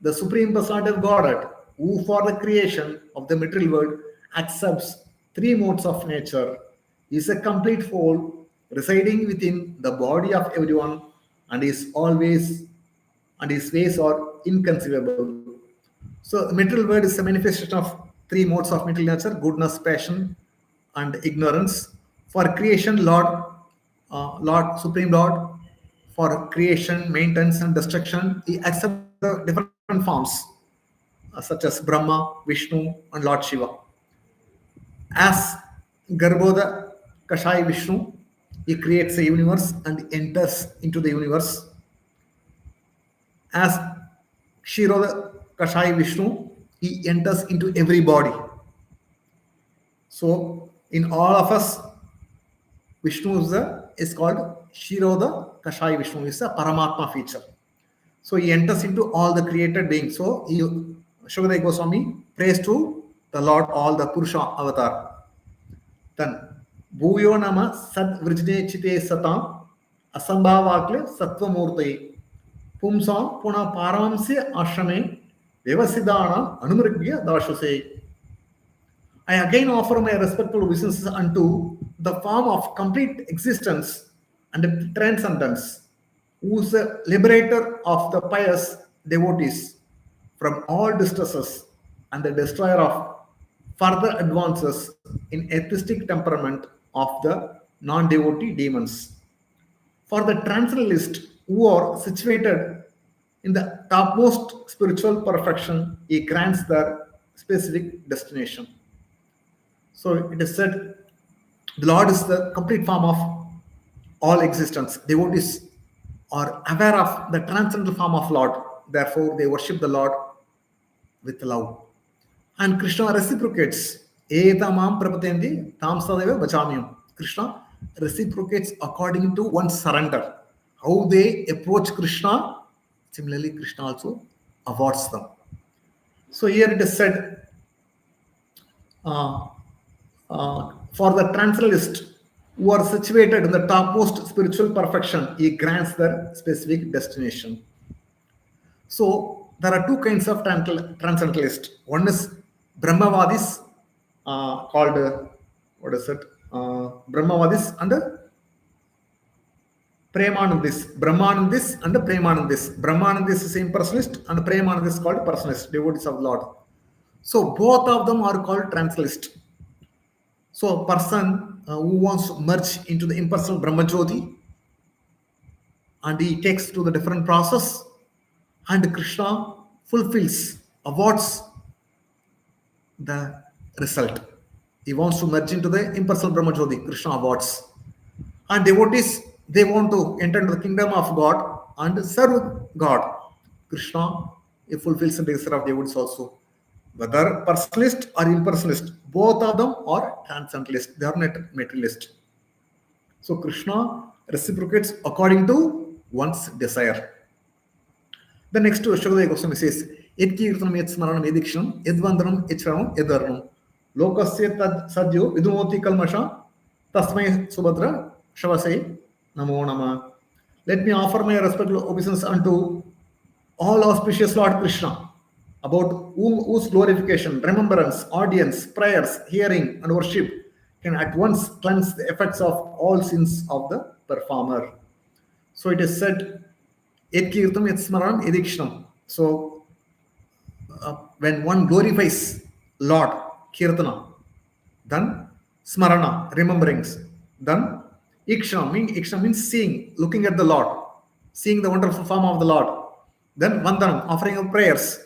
the Supreme Personality of Godhead, who for the creation of the material world accepts three modes of nature, is a complete whole residing within the body of everyone and is always and his ways are inconceivable. So the material world is a manifestation of three modes of material nature: goodness, passion, and ignorance. For creation, Lord, Supreme Lord, for creation, maintenance, and destruction, he accepts the different forms, such as Brahma, Vishnu, and Lord Shiva. As Garbhoda Kashai Vishnu, he creates a universe and enters into the universe. As Kshiroda Kashai Vishnu, he enters into every body. So, in all of us, Vishnu is called Shiroda Kashai Vishnu, is a Paramatma feature. So, he enters into all the created beings. So, Shukadeva Goswami prays to the Lord, all the Purusha avatar. Then, Bhuyo Nama Sad Vrijne Chite Satam Asambhavakle Sattva Murtaye Pumsam Puna Paramsya Ashrame Vyavasidana Anumrigya Dashuse. I again offer my respectful obeisances unto the form of complete existence and transcendence, who is the liberator of the pious devotees from all distresses and the destroyer of further advances in atheistic temperament of the non-devotee demons. For the transcendentalist who are situated in the topmost spiritual perfection, he grants their specific destination. So it is said the Lord is the complete form of all existence. Devotees are aware of the transcendental form of Lord, therefore they worship the Lord with love. And Krishna reciprocates. Etamam prapatendi tam sadeva bachamyam. Krishna reciprocates according to one's surrender. How they approach Krishna, similarly Krishna also awards them. So here it is said, for the transcendentalist who are situated in the topmost spiritual perfection, he grants their specific destination. So there are two kinds of transcendentalists. One is Brahmavadis, called what is it? Brahmavadis and Premanandis. Brahmanandis and Premanandis. Brahmanandis is impersonalist and Premanandis is called personalist, devotees of Lord. So both of them are called transcendentalist. So a person who wants to merge into the impersonal Brahmajyoti, and he takes to the different process, and Krishna fulfills, awards the result. He wants to merge into the impersonal Brahmajyoti, Krishna awards. And devotees, they want to enter into the kingdom of God and serve God. Krishna, he fulfills the desire of devotees also. Whether personalist or impersonalist, both of them are transcendentalist. They are not materialist. So Krishna reciprocates according to one's desire. The next Shukadeva Goswami says, Yet Kirtanam Yet Smaranam Yedikshanam Yedvandanam Yechranam Yedarnam Lokasya Tad Sadyo Vidumoti Kalmasha Tasmai Subhadra Shavase Namo Nama. Let me offer my respectful obeisance unto all auspicious Lord Krishna, about whose glorification, remembrance, audience, prayers, hearing, and worship can at once cleanse the effects of all sins of the performer. So it is said, Ed Kirtam Ed Smaranam Edikshanam. So when one glorifies Lord, Kirtana, then Smarana, rememberings, then Iksham means seeing, looking at the Lord, seeing the wonderful form of the Lord. Then Vandanam, offering of prayers.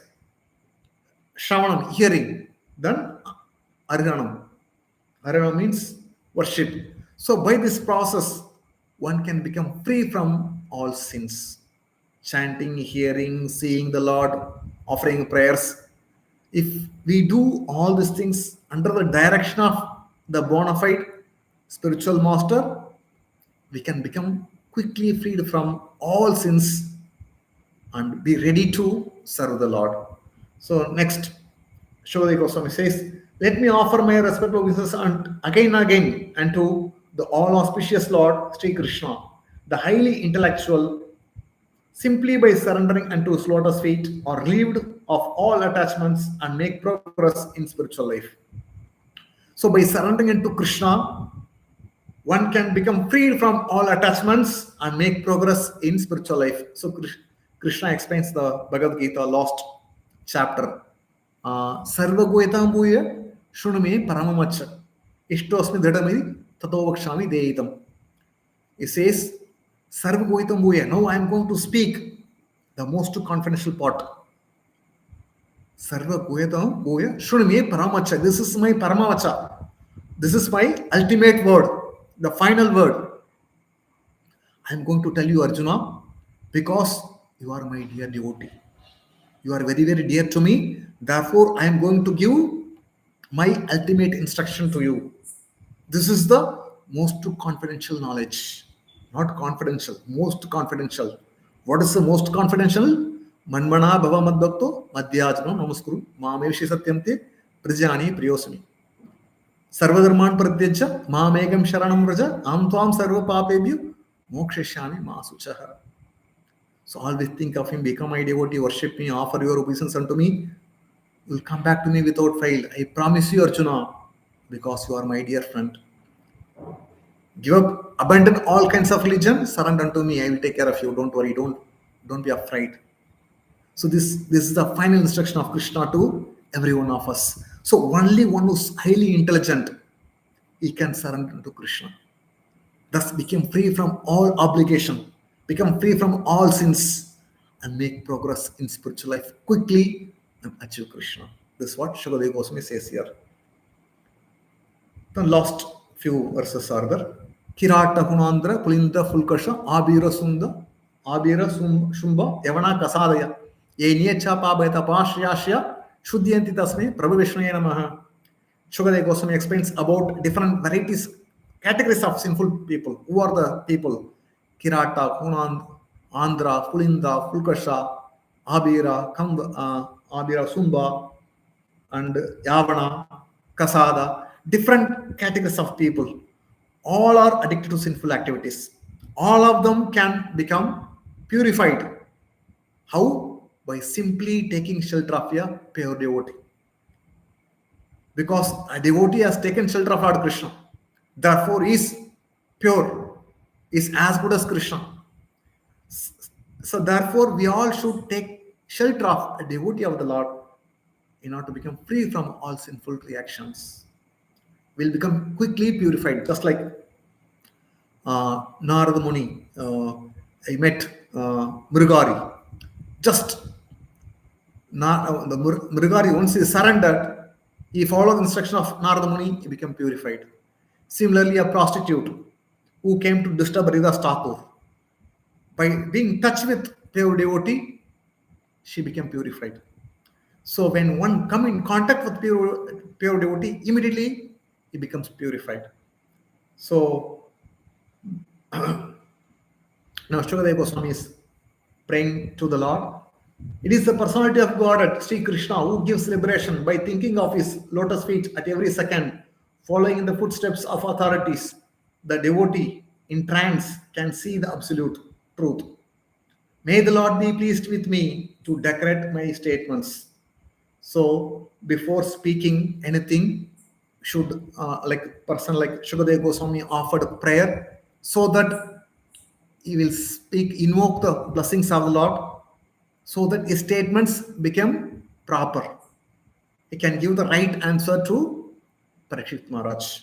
Shravanam, hearing. Then Aridanam. Aridanam means worship. So by this process, one can become free from all sins. Chanting, hearing, seeing the Lord, offering prayers. If we do all these things under the direction of the bona fide spiritual master, we can become quickly freed from all sins and be ready to serve the Lord. So next, Shukadeva Goswami says, Let me offer my respectful obeisances again and again unto the all auspicious Lord Sri Krishna, the highly intellectual, simply by surrendering unto his lotus feet are relieved of all attachments and make progress in spiritual life. So by surrendering unto Krishna, one can become freed from all attachments and make progress in spiritual life. So Krishna explains the Bhagavad Gita last chapter. Sarva Goetambuya Shunume Paramamacha Ishtosmi Dadamiri Tato Vakshami Deitam. He says, Sarva Goetambuya. Now I am going to speak the most confidential part. Sarva Goetambuya Shunume Paramacha. This is my Paramacha. This is my ultimate word, the final word. I am going to tell you, Arjuna, because you are my dear devotee. You are very, very dear to me. Therefore, I am going to give my ultimate instruction to you. This is the most confidential knowledge. Not confidential, most confidential. What is the most confidential? Manmana bhava madbhakto madhyajano namaskuru mamevishi satyante prijani priyosami. Sarvadharman pratyajya mamegam sharanam vraja am tvam sarva papebhyo mokshishami masuchaha. So always think of him, become my devotee, worship me, offer your obeisance unto me. You'll come back to me without fail. I promise you, Arjuna, because you are my dear friend. Give up, abandon all kinds of religion, surrender unto me. I will take care of you. Don't worry. Don't be afraid. So this is the final instruction of Krishna to every one of us. So only one who's highly intelligent, he can surrender to Krishna. Thus become free from all obligation, become free from all sins, and make progress in spiritual life quickly and achieve Krishna. This is what Shukadeva Goswami says here. The last few verses are there. Kirata Hunandra, Pulinda Fulkasha, Abira Shumba, Yavana Kasadaya, Yeniecha Pabeta Pashyashya, Shudyanti Tasme, Prabhu Vishnaya Namaha. Shukadeva Goswami explains about different varieties, categories of sinful people. Who are the people? Kirata, Hunand, Andhra, Pulinda, Fulkasha, Abira, Abira Sumba, and Yavana, Kasada, different categories of people. All are addicted to sinful activities. All of them can become purified. How? By simply taking shelter of a pure devotee. Because a devotee has taken shelter of Lord Krishna. Therefore, is pure, is as good as Krishna. So, therefore, we all should take shelter of a devotee of the Lord in order to become free from all sinful reactions. We'll become quickly purified, just like Narada Muni. I met Mrigari. Just the Mrigari, once he surrendered, he followed the instruction of Narada Muni, he became purified. Similarly, a prostitute who came to disturb Haridas Thakur, by being in touch with pure devotee, she became purified. So when one come in contact with pure devotee, immediately he becomes purified. So now Shukadeva Goswami is praying to the Lord. It is the personality of God, Sri Krishna, who gives liberation by thinking of his lotus feet at every second, following in the footsteps of authorities. The devotee in trance can see the absolute truth. May the Lord be pleased with me to decorate my statements. So before speaking anything, should like person like Shukadeva Goswami offered prayer so that he will invoke the blessings of the Lord, so that his statements become proper. He can give the right answer to Parikshit Maharaj.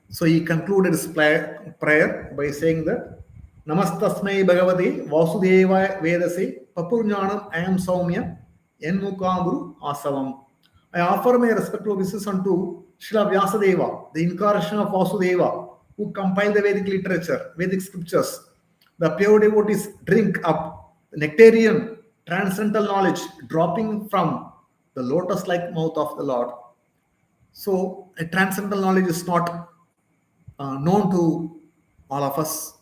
So he concluded his prayer by saying that Namastasmai Bhagavati Vasudeva Vedase Papurnyanam Ayam Saumya Enmukamburu Asavam. I offer my respectful wishes unto Srila Vyasadeva, the incarnation of Vasudeva, who compiled the Vedic literature, Vedic scriptures. The pure devotees drink up the nectarian transcendental knowledge dropping from the lotus-like mouth of the Lord. So a transcendental knowledge is not known to all of us.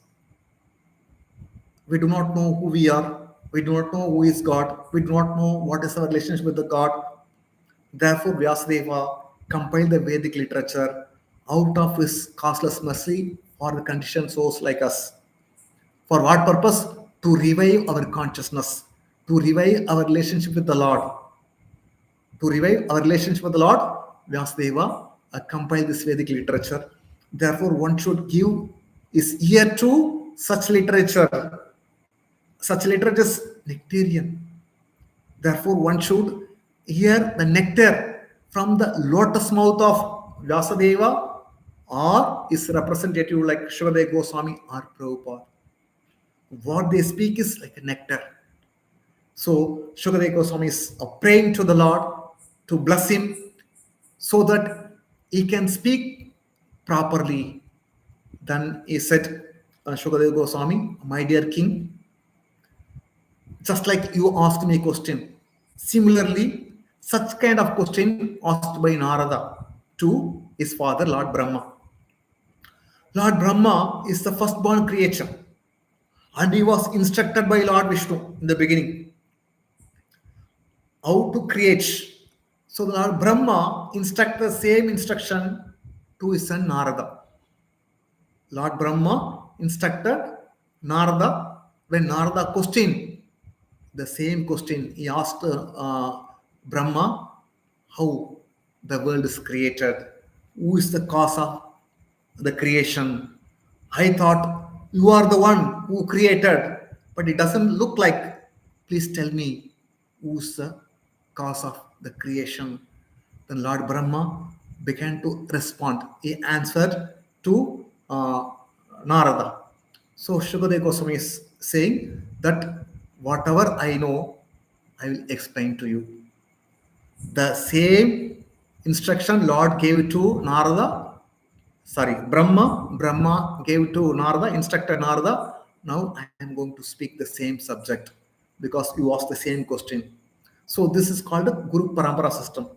We do not know who we are. We do not know who is God. We do not know what is our relationship with the God. Therefore, Vyasadeva compiled the Vedic literature out of his causeless mercy for the conditioned souls like us. For what purpose? To revive our consciousness, to revive our relationship with the Lord. To revive our relationship with the Lord, Vyasadeva compiled this Vedic literature. Therefore, one should give his ear to such literature. Such literature is nectarian. Therefore, one should hear the nectar from the lotus mouth of Vyasadeva or his representative like Shukadeva Goswami or Prabhupada. What they speak is like a nectar. So Shukadeva Goswami is praying to the Lord to bless him so that he can speak properly. Then he said, Shukadeva Goswami, my dear king, just like you asked me a question, similarly, such kind of question asked by Narada to his father, Lord Brahma. Lord Brahma is the firstborn creature, and he was instructed by Lord Vishnu in the beginning how to create. So Lord Brahma instructed the same instruction to his son Narada. Lord Brahma instructed Narada when Narada questioned the same question he asked Brahma, how the world is created, who is the cause of the creation. I thought you are the one who created, but it doesn't look like. Please tell me who's the cause of the creation. Then Lord Brahma began to respond. He answered to Narada. So Shukadeva Goswami is saying that whatever I know, I will explain to you. The same instruction Lord gave to Narada, sorry, Brahma gave to Narada, instructed Narada. Now I am going to speak the same subject because you asked the same question. So this is called a Guru Parampara system.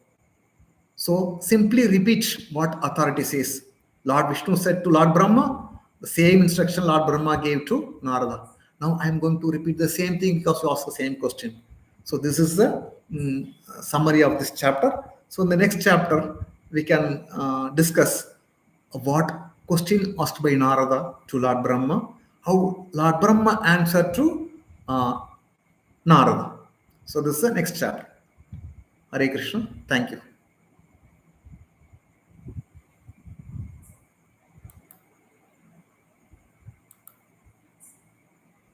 So simply repeat what authority says. Lord Vishnu said to Lord Brahma, the same instruction Lord Brahma gave to Narada. Now I am going to repeat the same thing because you asked the same question. So this is the summary of this chapter. So in the next chapter, we can discuss what question asked by Narada to Lord Brahma, how Lord Brahma answered to Narada. So this is the next chapter. Hare Krishna. Thank you.